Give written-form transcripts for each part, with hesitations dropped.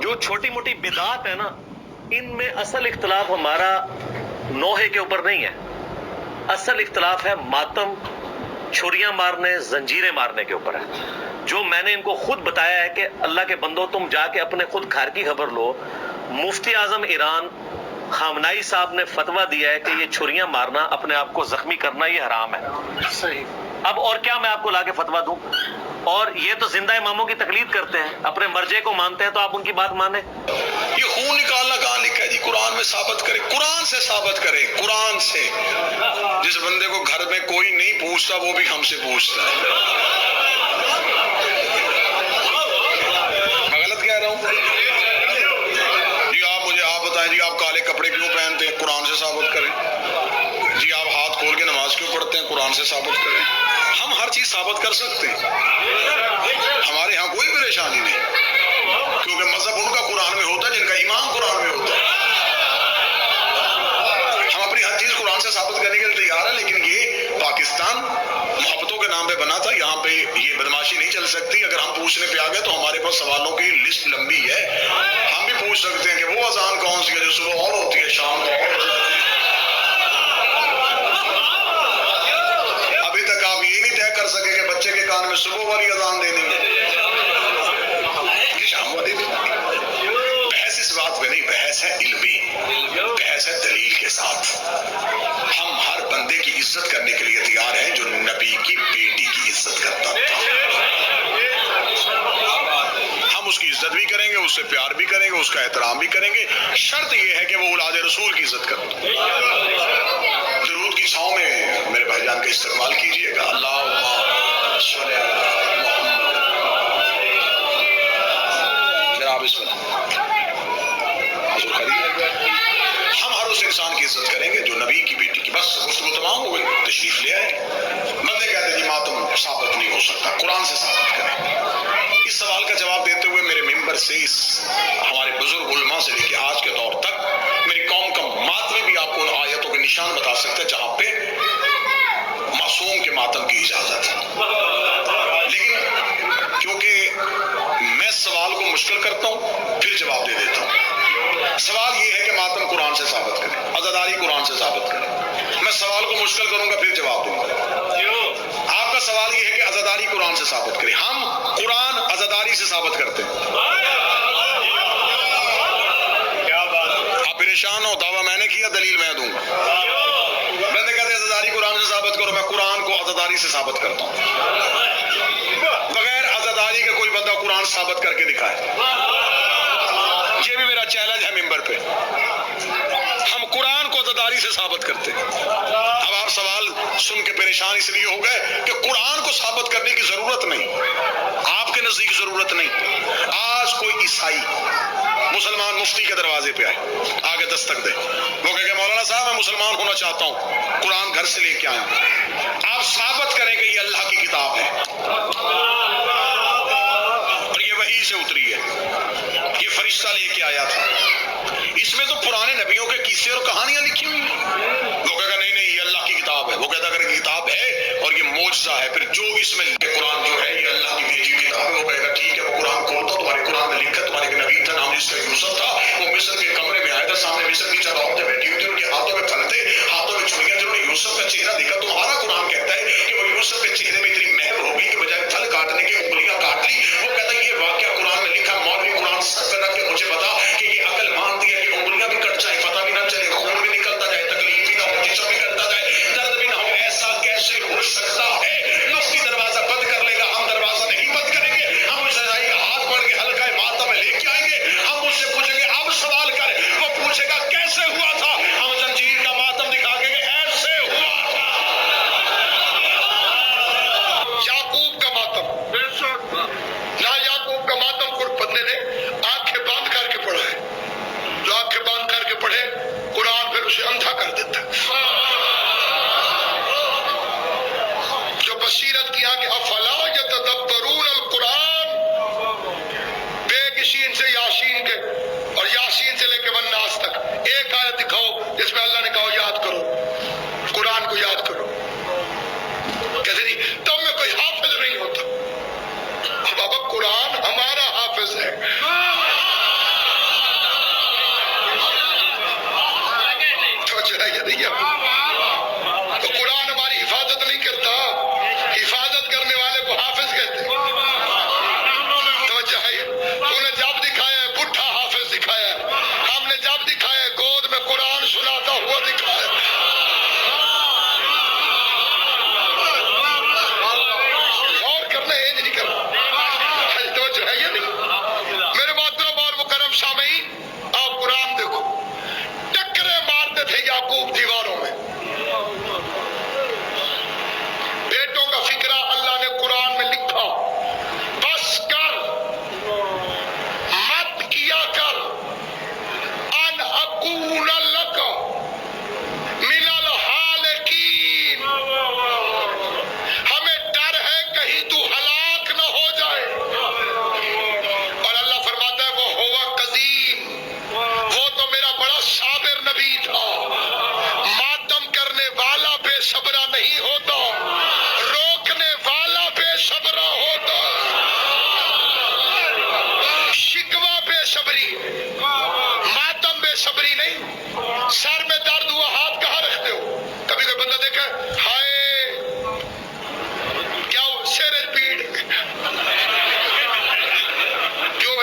جو چھوٹی موٹی بدعات ہے نا، ان میں اصل اختلاف ہمارا نوحے کے اوپر نہیں ہے، اصل اختلاف ہے ماتم، چھریاں مارنے، زنجیریں مارنے کے اوپر ہے۔ جو میں نے ان کو خود بتایا ہے کہ اللہ کے بندو تم جا کے اپنے خود گھر کی خبر لو، مفتی اعظم ایران خامنائی صاحب نے فتویٰ دیا ہے کہ یہ چھریاں مارنا، اپنے آپ کو زخمی کرنا، یہ حرام ہے۔ صحیح۔ اب اور کیا میں آپ کو لا کے فتویٰ دوں؟ اور یہ تو زندہ اماموں کی تقلید کرتے ہیں، اپنے مرجع کو مانتے ہیں، تو آپ ان کی بات مانیں۔ یہ خون نکالنا کہاں لکھا ہے جی؟ قرآن میں ثابت کرے، قرآن سے ثابت کرے، قرآن سے۔ جس بندے کو گھر میں کوئی نہیں پوچھتا وہ بھی ہم سے پوچھتا ہے۔ میں غلط کہہ رہا ہوں؟ جی آپ بتائیں جی، آپ کالے کپڑے کیوں پہنتے ہیں؟ قرآن سے ثابت کریں۔ جی آپ ہاتھ کھول کے نماز کیوں پڑھتے ہیں؟ قرآن سے ثابت کریں۔ ہم ہر چیز ثابت کر سکتے ہیں، ہمارے ہاں کوئی پریشانی نہیں، کیونکہ مذہب ان کا قرآن میں ہوتا ہے جن کا ایمان قرآن میں ہوتا ہے۔ ہم اپنی ہر چیز قرآن سے ثابت کرنے کے لیے تیار ہیں، لیکن یہ پاکستان محبتوں کے نام پہ بنا تھا، یہاں پہ یہ بدماشی نہیں چل سکتی۔ اگر ہم پوچھنے پہ آ گئے تو ہمارے پاس سوالوں کی لسٹ لمبی ہے، ہم بھی پوچھ سکتے ہیں کہ وہ اذان کون سی ہے جو صبح اور ہوتی ہے شام کو اور ہوتی ہے۔ ابھی تک آپ یہ نہیں طے کر سکے کہ بچے کے کان میں صبح والی اذان دینی ہے کہ شام والی دینی ہے۔ بحث اس بات پہ نہیں، بحث ہے علمی، بحث ہے دلیل کے ساتھ۔ ہم ہر بندے کی عزت کرنے کے لیے تیار ہیں جو نبی کی بیٹی کی عزت کرتا تھا۔ ہم اس کی عزت بھی کریں گے، اس سے پیار بھی کریں گے، اس کا احترام بھی کریں گے، شرط یہ ہے کہ وہ اولاد رسول کی عزت کرے۔ درود کی چھاؤں میں میرے بھائی جان کا استقبال کیجیے گا۔ اللہم صلی علی محمد۔ جناب اس میں حضور خلیل، ہم ہر اس انسان کی عزت کریں گے جو نبی کی بیٹی کی۔ بس گفتگو تمام ہو گئی، تشریف لے آئے۔ بندے کہتے ہیں جی ماتم ثابت نہیں ہو سکتا، قرآن سے ثابت کریں۔ اس سوال کا جواب دیتے ہوئے میرے ممبر سے اس ہمارے بزرگ علماء سے لے کے آج کے دور تک میری قوم کا ماتم بھی آپ کو ان آیتوں کے نشان بتا سکتے ہیں جہاں پہ معصوم کے ماتم کی اجازت ہے۔ لیکن کیونکہ میں سوال کو مشکل کرتا ہوں پھر جواب دے دیتا ہوں۔ سوال یہ ہے کہ ماتم قرآن سے ثابت کریں، عزاداری قرآن سے ثابت کریں۔ میں سوال کو مشکل کروں گا پھر جواب دوں گا۔ آپ کا سوال یہ ہے کہ عزاداری قرآن سے ثابت کریں، ہم قرآن عزاداری سے ثابت کرتے ہیں۔ آپ پریشان ہو، دعویٰ میں نے کیا، دلیل میں دوں گا۔ بندے کہتے ہیں عزاداری قرآن سے ثابت کرو، میں قرآن کو عزاداری سے ثابت کرتا ہوں۔ بغیر عزاداری کے کوئی بندہ قرآن ثابت کر کے دکھائے، یہ بھی میرا چیلنج ہے ممبر پہ۔ ہم قرآن کو عزاداری سے ثابت کرتے ہیں۔ اب آپ سوال سن کے پریشان اس لیے ہو گئے کہ قرآن کو ثابت کرنے کی ضرورت نہیں، آپ کے نزدیک ضرورت نہیں۔ آج کوئی عیسائی مسلمان مفتی کے دروازے پہ آئے، آگے دستک دے، وہ کہے کہ مولانا صاحب میں مسلمان ہونا چاہتا ہوں، قرآن گھر سے لے کے آیا ہوں، آپ ثابت کریں کہ یہ اللہ کی کتاب ہے اور یہ وحی سے اتری ہے، یہ فرشتہ لے کے آیا تھا، اس میں تو پرانے نبیوں کے قصے اور کہانیاں لکھی ہوئی ہیں۔ وہ کہے گا نہیں یہ اللہ کی کتاب ہے، وہ کہتا اگر یہ کتاب ہے اور یہ معجزہ ہے، پھر جو اس میں قرآن جو ہے یہ اللہ کی بھیجی ہوئی کتاب ہے، وہ کہے گا ٹھیک ہے، وہ قرآن کھولتا، تمہارے قرآن میں لکھا، تمہارے نبی تھا، نام جس کا یوسف تھا، وہ مصر کے کمرے میں آیا تھا، سامنے مصر کی چار عورتیں بیٹھی ہوئی تھی، ان کے ہاتھوں میں پھل تھے، ہاتھوں میں چھریاں، جنہوں نے یوسف کا چہرہ دیکھا، تمہارا قرآن کہتا ہے کہ وہ یوسف کے چہرے میں اتنی مہر ہو گئی کہ بجائے پھل کاٹنے کی انگلیاں کاٹ لی۔ وہ کہتا ہے یہ واقعہ قرآن میں لکھا، مولوی قرآن سر پہ رکھ کے مجھے بتا کہ یہ عقل مانتی ہے کہ انگلیاں بھی کٹ جائیں، پتہ بھی نہ چلے، خون بھی نکلتا جائے، تکلیف بھی نہ ہو، جسم بھی کرتا جائے، درد بھی نہ ہو، ایسا کیسے ہو سکتا ہے؟ مفتی دروازہ بند کر لے گا، ہم دروازہ نہیں بند کریں گے، ہم اس عیسائی کا ہاتھ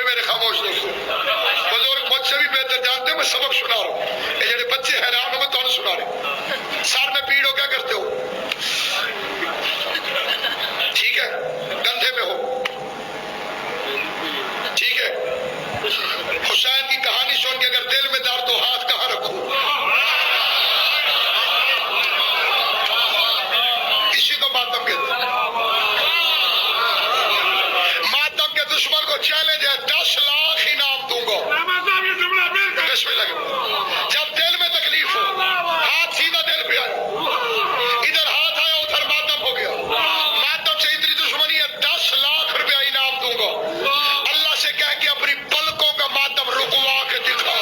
میرے خاموش دوستوں، بزرگ مجھ سے بھی بہتر جانتے ہو، میں سبق سنا رہا ہوں، یہ جڑے بچے حیران ہو میں تمہیں سنا رہا ہوں۔ سر میں پیڑ ہو کیا کرتے ہو؟ ٹھیک ہے، کندھے میں ہو، ٹھیک ہے۔ حسین کی کہانی سن کے اگر دل میں درد ہو ہاتھ کہاں رکھو؟ اسی کو ماتم کہتے ہیں۔ ماتم کے دشمن کو چیلنج ہے، 10 لاکھ انعام دوں گا۔ بسم اللہ۔ جب دل میں تکلیف ہو ہاتھ سیدھا دل پہ آئے، ادھر ہاتھ آیا ادھر ماتم ہو گیا، ماتم سے اتنی دشمنی ہے 10 لاکھ روپیہ انعام دوں گا۔ اللہ سے کہہ کے اپنی پلکوں کا ماتم رکوا کے دکھا۔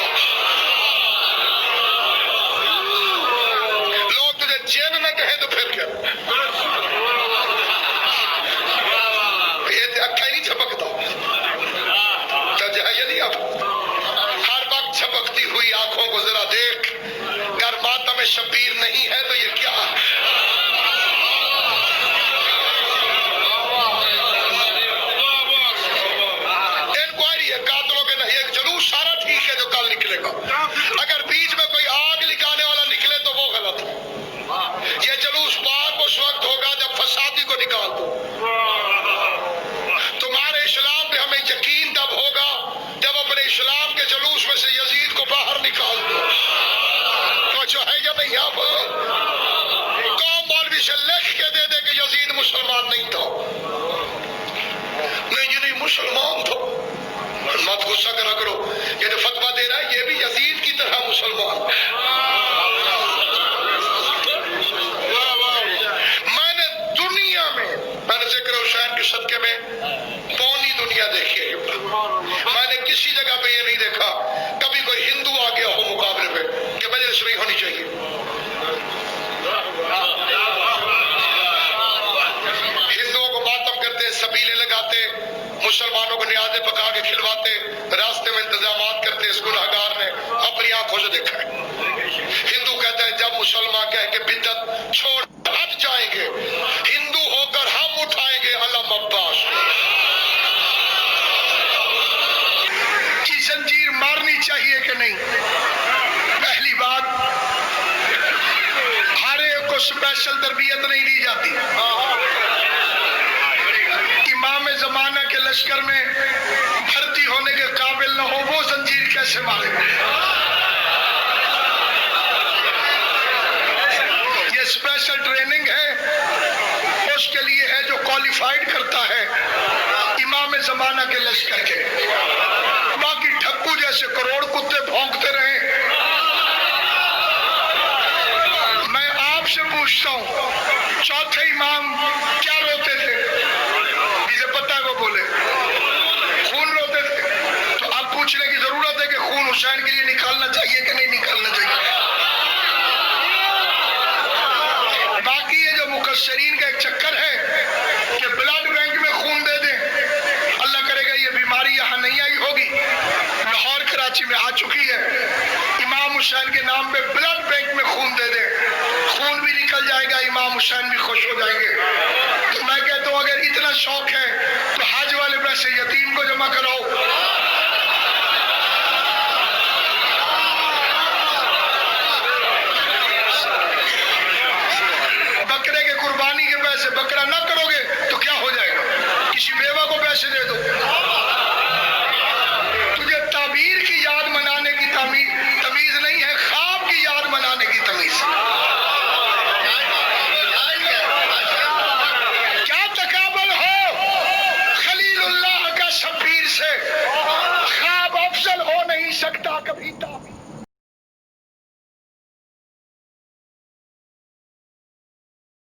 لوگ تجھے جن نہ کہیں تو پھر کیا؟ یہ اکھا ہی نہیں چھپکتا، ہے یا نہیں؟ اب ہر وقت چھپکتی ہوئی آنکھوں کو ذرا دیکھ، اگر ماتم شبیر نہیں ہے تو یہ کیا ہے؟ انکوائری ہے قاتلوں کے نہیں، ایک جلوس سارا ٹھیک ہے جو کل نکلے گا، اگر بیچ میں کوئی آگ لگانے والا نکلے تو وہ غلط ہے۔ یہ جلوس پاک اس وقت ہوگا جب فسادی کو نکال دو۔ تمہارے اسلام پہ ہمیں یقین تب ہوگا جب اپنے اسلام کے جلوس میں سے یزید کو باہر نکال دو۔ تو جو ہے یا نہیں؟ آپ قوم مولوی سے لکھ کے دے دے کہ یزید مسلمان نہیں تھا، نہیں جی نہیں مسلمان تھا، مت غصہ کرا کرو، یہ جو فتویٰ دے رہا ہے یہ بھی یزید کی طرح مسلمان۔ میں نے دنیا میں نے ذکر حسین کے صدقے میں پوری دنیا دیکھی ہے، میں نے کسی جگہ پہ یہ نہیں دیکھا کبھی کوئی ہندو آ گیا ہو مقابلے پہ کہ مجلس نہیں ہونی چاہیے۔ ہندوؤں کو ماتم کرتے، سبیلے لگاتے، مسلمانوں کو نیازیں پکا کے کھلواتے، راستے میں انتظامات کرتے، اس گنہگار نے اپنی آنکھوں سے دیکھا ہے۔ ہندو کہتا ہے جب مسلمان کہہ کے بدعت چھوڑ ہٹ جائیں گے، ہندو ہو کر ہم اٹھائیں گے علم عباس کی زنجیر مارنی چاہیے کہ نہیں؟ پہلی بات، ہر ایک کو اسپیشل تربیت نہیں دی جاتی۔ امام زمانہ کے لشکر میں بھرتی ہونے کے قابل نہ ہو وہ زنجیر کیسے مارے؟ یہ اسپیشل ٹریننگ ہے، اس کے لیے ہے جو کوالیفائڈ کرتا ہے امام زمانہ کے لشکر کے، باقی ٹھکو جیسے کروڑ کتے بھونکتے رہے۔ میں آپ سے پوچھتا ہوں چوتھے امام کیا روتے تھے؟ جسے پتہ ہے وہ بولے خون روتے تھے، تو اب پوچھنے کی ضرورت ہے کہ خون حسین کے لیے نکالنا چاہیے کہ نہیں نکالنا چاہیے؟ باقی یہ جو مکسرین کا ایک چکر ہے کہ بلڈ بینک میں خون دے دیں، اللہ کرے گا یہ بیماری یہاں نہیں آئی ہوگی، لاہور کراچی میں آ چکی ہے، امام حسین کے نام پہ بلڈ بینک میں خون دے دیں، خون بھی نکل جائے گا، امام حسین بھی خوش ہو جائیں گے۔ تو میں کہتا ہوں اگر اتنا شوق ہے تو حج والے پیسے یتیم کو جمع کراؤ۔ بکرے کے قربانی کے پیسے بکرا نہ